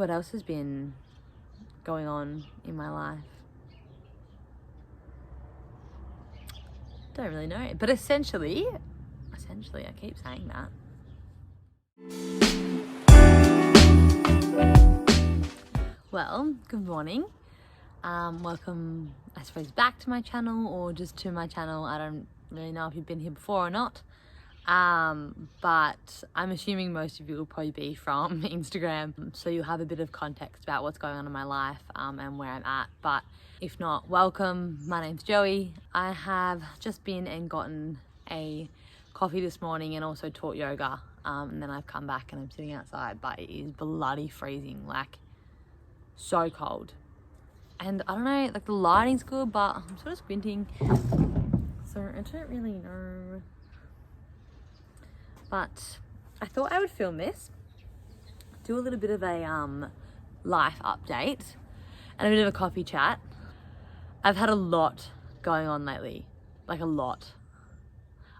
what else has been going on in my life? Don't really know. But essentially, I keep saying that. Well, good morning. Welcome, I suppose, back to my channel or just to my channel. I don't really know if you've been here before or not. But I'm assuming most of you will probably be from Instagram, so you'll have a bit of context about what's going on in my life and where I'm at. But if not, welcome. My name's Joey. I have just been and gotten a coffee this morning and also taught yoga, and then I've come back and I'm sitting outside, but it is bloody freezing, like so cold. And I don't know, like the lighting's good, but I'm sort of squinting, so I don't really know. But I thought I would film this, do a little bit of a life update and a bit of a coffee chat. I've had a lot going on lately, like a lot.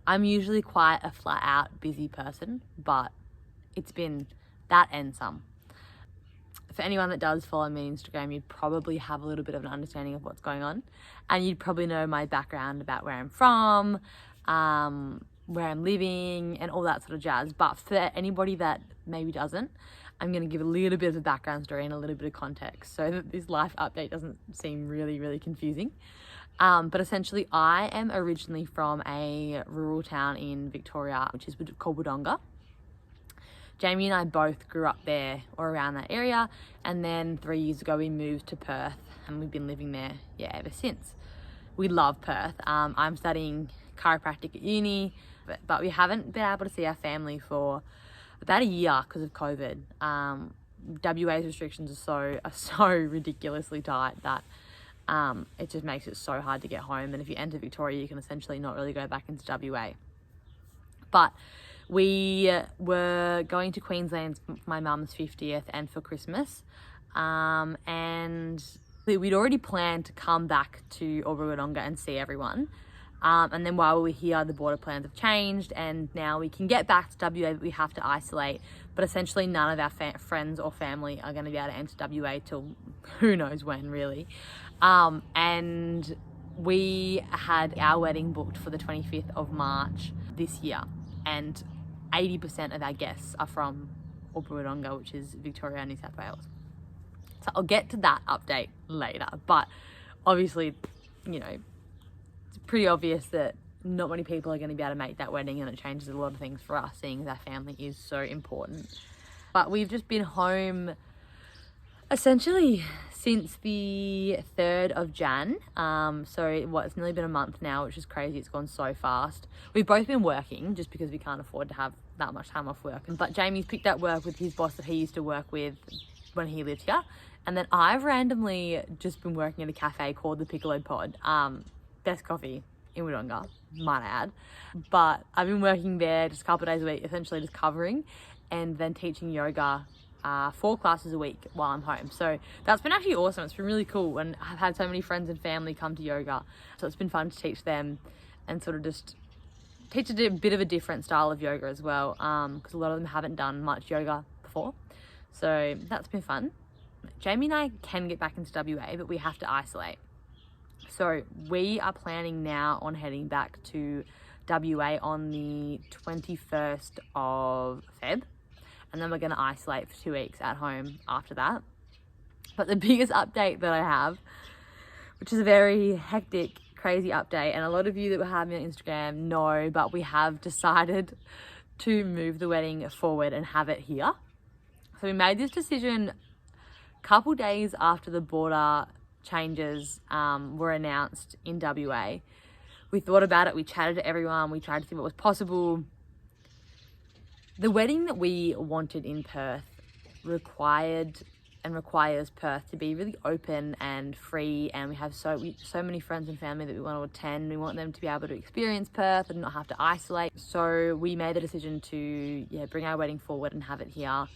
I'm usually quite a flat out busy person, but it's been that and some. For anyone that does follow me on Instagram, you'd probably have a little bit of an understanding of what's going on, and you'd probably know my background about where I'm from, where I'm living and all that sort of jazz. But for anybody that maybe doesn't, I'm going to give a little bit of a background story and a little bit of context so that this life update doesn't seem really, really confusing. But essentially, I am originally from a rural town in Victoria, which is called Wodonga. Jamie and I both grew up there or around that area, and then 3 years ago we moved to Perth, and we've been living there ever since. We love Perth. I'm studying chiropractic at uni, but we haven't been able to see our family for about a year because of COVID. WA's restrictions are so ridiculously tight that it just makes it so hard to get home. And if you enter Victoria, you can essentially not really go back into WA. But we were going to Queensland for my mum's 50th and for Christmas. And we'd already planned to come back to Wodonga and see everyone. And then while we were here, the border plans have changed, and now we can get back to WA, but we have to isolate. But essentially none of our friends or family are going to be able to enter WA till who knows when, really. And we had our wedding booked for the 25th of March this year, and 80% of our guests are from Wodonga, which is Victoria and New South Wales. So I'll get to that update later, but obviously, you know, it's pretty obvious that not many people are going to be able to make that wedding, and it changes a lot of things for us, seeing as our family is so important. But we've just been home essentially since the 3rd of Jan. So it's nearly been a month now, which is crazy. It's gone so fast. We've both been working just because we can't afford to have that much time off work. But Jamie's picked up work with his boss that he used to work with when he lived here. And then I've randomly just been working at a cafe called the Piccolo Pod. Best coffee in Wodonga, might I add. But I've been working there just a couple of days a week, essentially just covering, and then teaching yoga 4 classes a week while I'm home. So that's been actually awesome. It's been really cool, and I've had so many friends and family come to yoga, so it's been fun to teach them and sort of just teach a bit of a different style of yoga as well, because a lot of them haven't done much yoga before. So that's been fun. Jamie and I can get back into WA, but we have to isolate. So we are planning now on heading back to WA on the 21st of Feb. And then we're going to isolate for 2 weeks at home after that. But the biggest update that I have, which is a very hectic, crazy update, and a lot of you that have me on Instagram know, but we have decided to move the wedding forward and have it here. So we made this decision a couple days after the border changes were announced in WA. We thought about it, we chatted to everyone, we tried to see what was possible. The wedding that we wanted in Perth required and requires Perth to be really open and free, and we have so many friends and family that we want to attend. We want them to be able to experience Perth and not have to isolate. So we made the decision to bring our wedding forward and have it here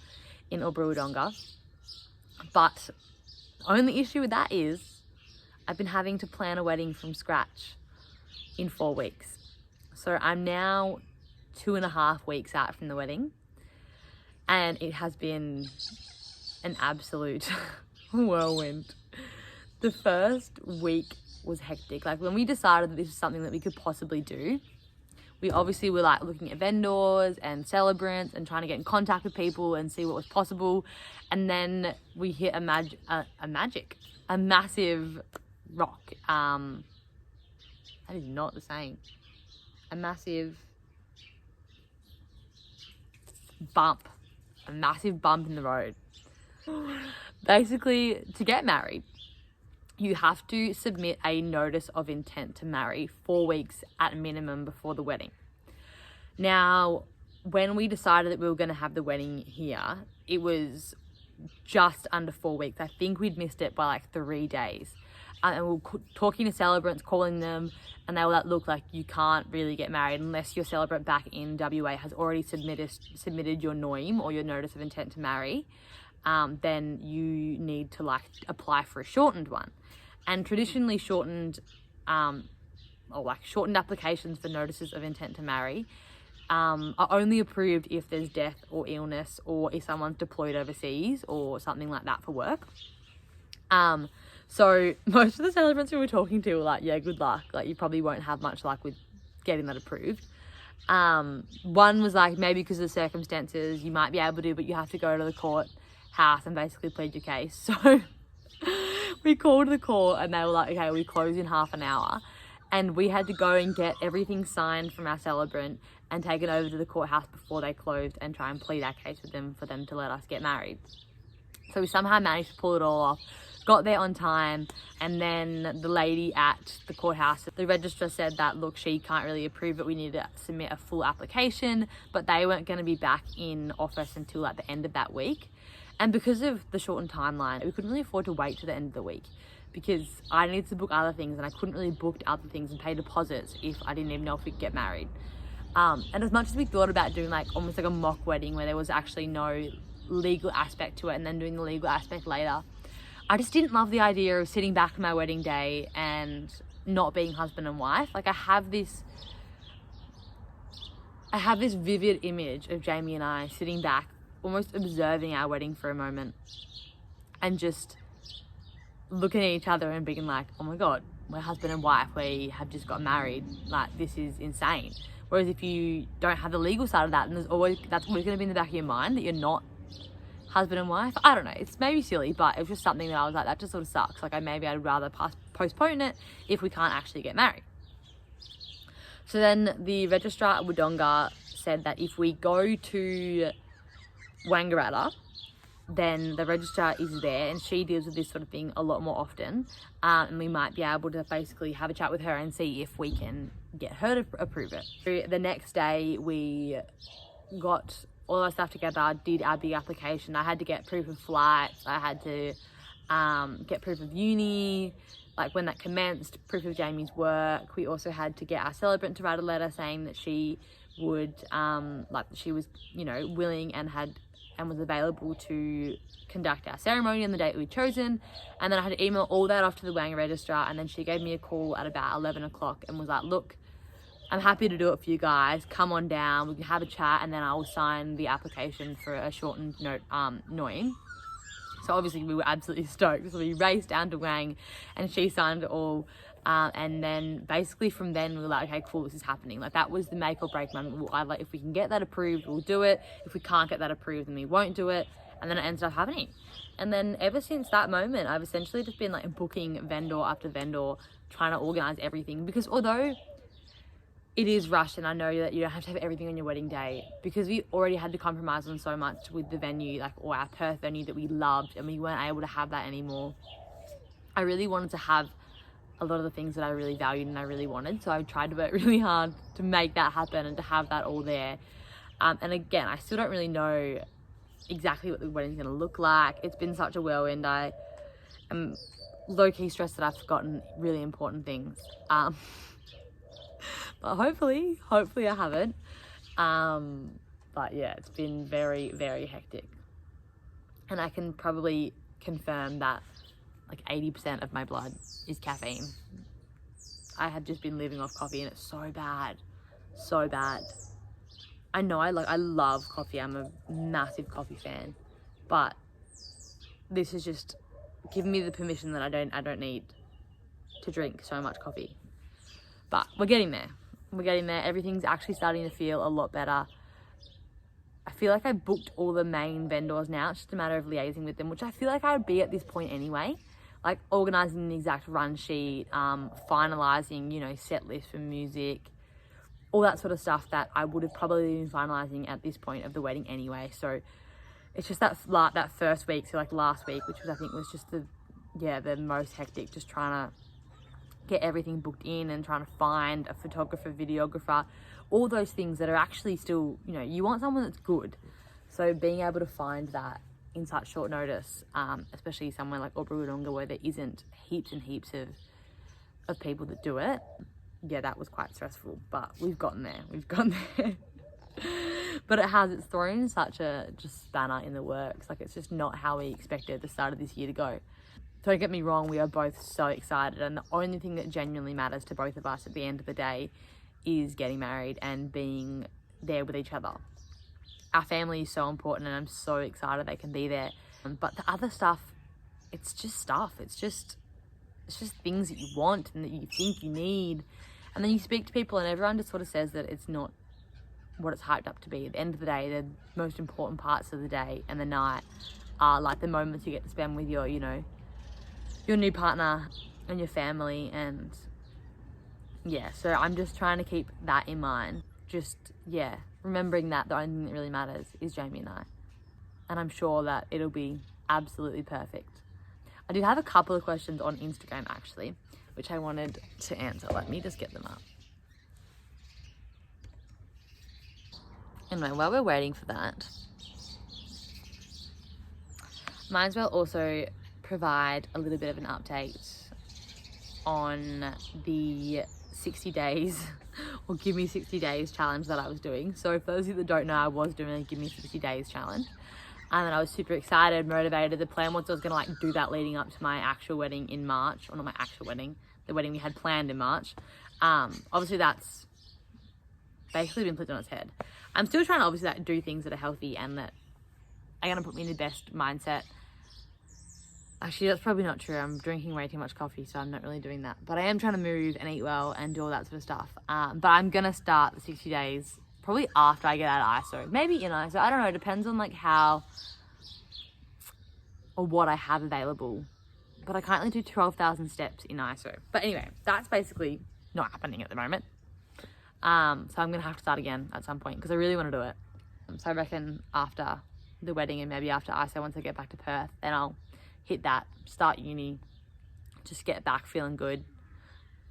in Wodonga. But the only issue with that is I've been having to plan a wedding from scratch in 4 weeks. So I'm now 2.5 weeks out from the wedding, and it has been an absolute whirlwind. The first week was hectic. Like when we decided that this was something that we could possibly do, we obviously were like looking at vendors and celebrants and trying to get in contact with people and see what was possible. And then we hit a massive rock. That is not the same. A massive bump in the road. Basically, to get married, you have to submit a notice of intent to marry 4 weeks at minimum before the wedding. Now, when we decided that we were going to have the wedding here, it was just under 4 weeks. I think we'd missed it by like 3 days. And we were talking to celebrants, calling them, and they were like, look, like you can't really get married unless your celebrant back in WA has already submitted your NOIM or your notice of intent to marry. Then you need to like apply for a shortened one. And traditionally shortened applications for notices of intent to marry are only approved if there's death or illness or if someone's deployed overseas or something like that for work. So most of the celebrants we were talking to were like, yeah, good luck. Like you probably won't have much luck with getting that approved. One was like, maybe because of the circumstances you might be able to, but you have to go to the courthouse and basically plead your case. So we called the court and they were like, okay, we close in half an hour. And we had to go and get everything signed from our celebrant and take it over to the courthouse before they closed and try and plead our case with them for them to let us get married. So we somehow managed to pull it all off, got there on time, and then the lady at the courthouse, the registrar said that, look, she can't really approve it. We need to submit a full application, but they weren't going to be back in office until at the end of that week. And because of the shortened timeline, we couldn't really afford to wait to the end of the week because I needed to book other things and I couldn't really book other things and pay deposits if I didn't even know if we'd get married. And as much as we thought about doing like almost like a mock wedding where there was actually no legal aspect to it and then doing the legal aspect later, I just didn't love the idea of sitting back on my wedding day and not being husband and wife. Like I have this vivid image of Jamie and I sitting back, almost observing our wedding for a moment and just looking at each other and being like, oh my God, we're husband and wife, we have just got married. Like this is insane. Whereas if you don't have the legal side of that, and that's always going to be in the back of your mind that you're not husband and wife. I don't know, it's maybe silly, but it was just something that I was like, that just sort of sucks. Like maybe I'd rather postpone it if we can't actually get married. So then the registrar at Wodonga said that if we go to Wangaratta, then the registrar is there and she deals with this sort of thing a lot more often, and we might be able to basically have a chat with her and see if we can get her to approve it. So the next day we got all our stuff together, did our big application. I had to get proof of flights, I had to get proof of uni, like when that commenced, proof of Jamie's work. We also had to get our celebrant to write a letter saying that she would like she was, you know, willing and was available to conduct our ceremony on the date we'd chosen. And then I had to email all that off to the Wang registrar, and then she gave me a call at about 11 o'clock and was like, look, I'm happy to do it for you guys, come on down, we can have a chat, and then I will sign the application for a shortened NOIM. So obviously we were absolutely stoked, so we raced down to Wang and she signed it all. And then basically from then we were like, okay, cool, this is happening. Like that was the make or break moment. We'll either, if we can get that approved, we'll do it. If we can't get that approved, then we won't do it. And then it ended up happening. And then ever since that moment, I've essentially just been like booking vendor after vendor, trying to organize everything. Because although it is rushed and I know that you don't have to have everything on your wedding day, because we already had to compromise on so much with the venue, like, or our Perth venue that we loved, and we weren't able to have that anymore. I really wanted to have a lot of the things that I really valued and I really wanted. So I tried to work really hard to make that happen and to have that all there. And again, I still don't really know exactly what the wedding's gonna look like. It's been such a whirlwind. I am low-key stressed that I've forgotten really important things. But hopefully I haven't. But yeah, it's been very, very hectic. And I can probably confirm that like 80% of my blood is caffeine. I have just been living off coffee and it's so bad. So bad. I know I love coffee. I'm a massive coffee fan. But this is just giving me the permission that I don't need to drink so much coffee. But we're getting there. We're getting there. Everything's actually starting to feel a lot better. I feel like I booked all the main vendors now. It's just a matter of liaising with them, which I feel like I would be at this point anyway. Like organising the exact run sheet, finalising, you know, set list for music, all that sort of stuff that I would have probably been finalising at this point of the wedding anyway. So it's just that first week, so like last week, which was, I think was just the most hectic, just trying to get everything booked in and trying to find a photographer, videographer, all those things that are actually still, you know, you want someone that's good. So being able to find that in such short notice, especially somewhere like Oburudunga where there isn't heaps and heaps of people that do it, yeah, that was quite stressful, but we've gotten there. But it's thrown such a just spanner in the works. Like, it's just not how we expected the start of this year to go. Don't get me wrong, we are both so excited, and the only thing that genuinely matters to both of us at the end of the day is getting married and being there with each other. Our family is so important, and I'm so excited they can be there. But the other stuff, it's just stuff. It's just things that you want and that you think you need. And then you speak to people and everyone just sort of says that it's not what it's hyped up to be. At the end of the day, the most important parts of the day and the night are like the moments you get to spend with your, you know, your new partner and your family. And yeah, so I'm just trying to keep that in mind. Just, yeah, remembering that the only thing that really matters is Jamie and I. And I'm sure that it'll be absolutely perfect. I do have a couple of questions on Instagram actually, which I wanted to answer. Let me just get them up. Anyway, while we're waiting for that, might as well also provide a little bit of an update on the 60 days or Give Me 60 Days challenge that I was doing. So for those of you that don't know, I was doing a Give Me 60 Days challenge. And then I was super excited, motivated. The plan was I was gonna like do that leading up to my actual wedding in March, or not my actual wedding, the wedding we had planned in March. Obviously that's basically been flipped on its head. I'm still trying to obviously do things that are healthy and that are gonna put me in the best mindset. Actually, that's probably not true. I'm drinking way too much coffee, so I'm not really doing that. But I am trying to move and eat well and do all that sort of stuff. But I'm gonna start the 60 days probably after I get out of ISO. Maybe in ISO, I don't know. It depends on like how or what I have available. But I currently do 12,000 steps in ISO. But anyway, that's basically not happening at the moment. So I'm gonna have to start again at some point because I really want to do it. So I reckon after the wedding and maybe after ISO, once I get back to Perth, then I'll hit that, start uni, just get back feeling good,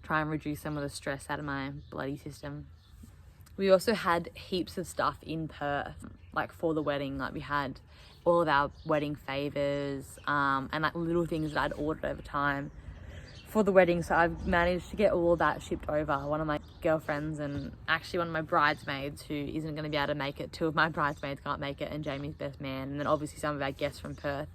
try and reduce some of the stress out of my bloody system. We also had heaps of stuff in Perth, like for the wedding. Like we had all of our wedding favors and like little things that I'd ordered over time for the wedding. So I've managed to get all of that shipped over. One of my girlfriends and actually one of my bridesmaids who isn't going to be able to make it, two of my bridesmaids can't make it, and Jamie's best man, and then obviously some of our guests from Perth.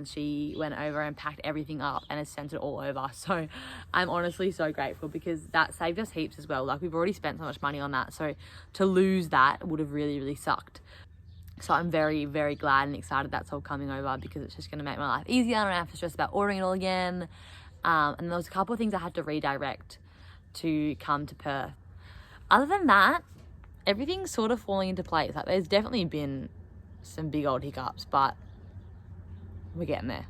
She went over and packed everything up and has sent it all over. So I'm honestly so grateful because that saved us heaps as well. Like we've already spent so much money on that. So to lose that would have really, really sucked. So I'm very, very glad and excited that's all coming over because it's just going to make my life easier. I don't have to stress about ordering it all again. And there was a couple of things I had to redirect to come to Perth. Other than that, everything's sort of falling into place. Like there's definitely been some big old hiccups, but we're getting there.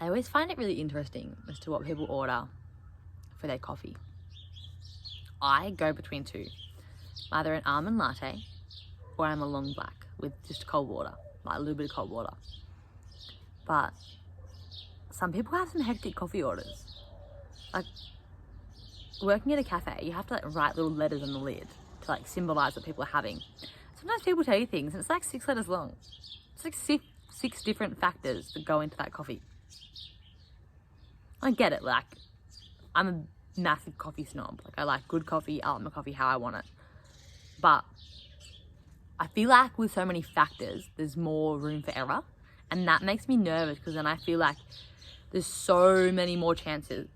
I always find it really interesting as to what people order for their coffee. I go between two, either an almond latte or I'm a long black with just cold water, like a little bit of cold water. But some people have some hectic coffee orders. Like working at a cafe, you have to like write little letters on the lid to like symbolize what people are having. Sometimes people tell you things and it's like 6 letters long. It's like six different factors that go into that coffee. I get it, like I'm a massive coffee snob. Like I like good coffee, I like my coffee how I want it. But I feel like with so many factors, there's more room for error. And that makes me nervous because then I feel like there's so many more chances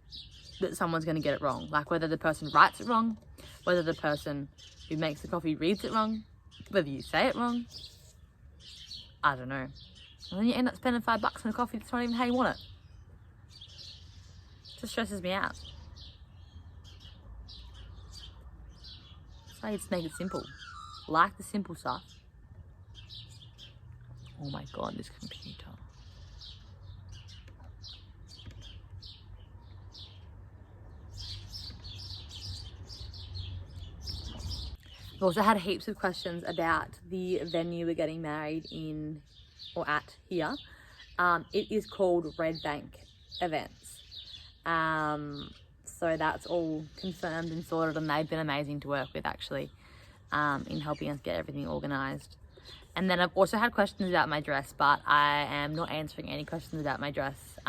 that someone's going to get it wrong. Like whether the person writes it wrong, whether the person who makes the coffee reads it wrong, Whether you say it wrong, I don't know. And then you end up spending $5 on a coffee that's not even how you want it. It just stresses me out. So I just make it simple. Like the simple stuff. Oh my God, this computer. I've also had heaps of questions about the venue we're getting married in or at here. It is called Red Bank Events. So that's all confirmed and sorted, and they've been amazing to work with actually in helping us get everything organised. And then I've also had questions about my dress, but I am not answering any questions about my dress.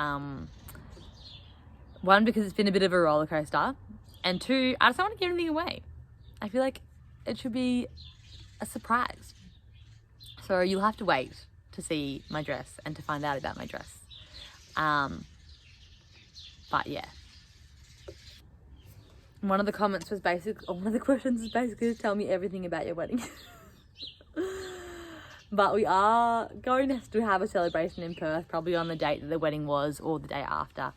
One, because it's been a bit of a roller coaster, and two, I just don't want to give anything away. I feel like it should be a surprise. So you'll have to wait to see my dress and to find out about my dress. But yeah. One of the questions was basically to tell me everything about your wedding. But we are going to still have a celebration in Perth, probably on the date that the wedding was or the day after.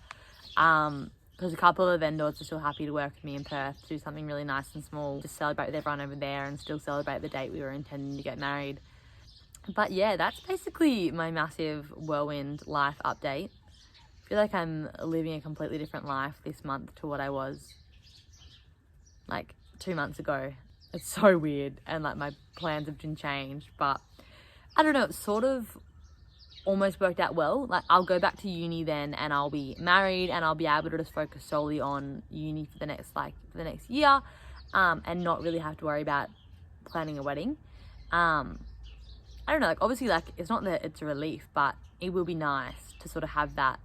Because a couple of the vendors are still happy to work with me in Perth to do something really nice and small, to celebrate with everyone over there and still celebrate the date we were intending to get married. But yeah, that's basically my massive whirlwind life update. I feel like I'm living a completely different life this month to what I was like 2 months ago. It's so weird, and like my plans have been changed, but I don't know, it's sort of almost worked out well. Like I'll go back to uni then and I'll be married and I'll be able to just focus solely on uni for the next year, and not really have to worry about planning a wedding. I don't know, like obviously like it's not that it's a relief, but it will be nice to sort of have that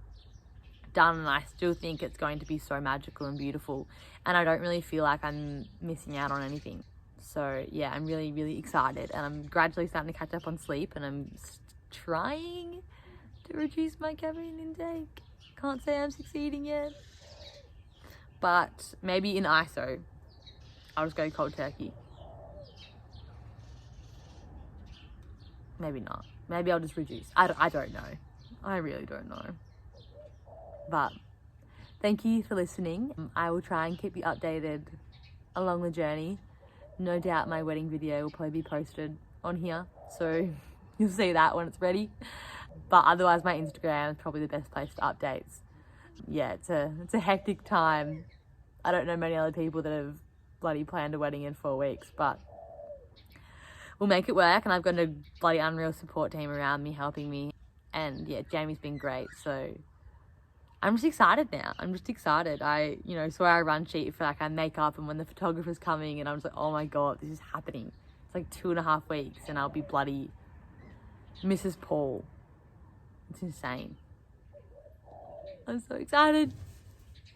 done, and I still think it's going to be so magical and beautiful, and I don't really feel like I'm missing out on anything. So yeah, I'm really, really excited, and I'm gradually starting to catch up on sleep, and I'm trying to reduce my caffeine intake. Can't say I'm succeeding yet, but maybe in ISO I'll just go cold turkey. Maybe not. Maybe I'll just reduce. I don't know. I really don't know. But thank you for listening. I will try and keep you updated along the journey. No doubt my wedding video will probably be posted on here, so you'll see that when it's ready. But otherwise my Instagram is probably the best place for updates. Yeah, it's a hectic time. I don't know many other people that have bloody planned a wedding in 4 weeks, but we'll make it work, and I've got a bloody unreal support team around me helping me. And yeah, Jamie's been great, so I'm just excited now. I'm just excited. I, saw our run sheet for like our makeup and when the photographer's coming, and I was like, oh my God, this is happening. It's like 2.5 weeks and I'll be bloody Mrs. Paul. It's insane. I'm so excited.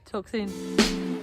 Talk soon.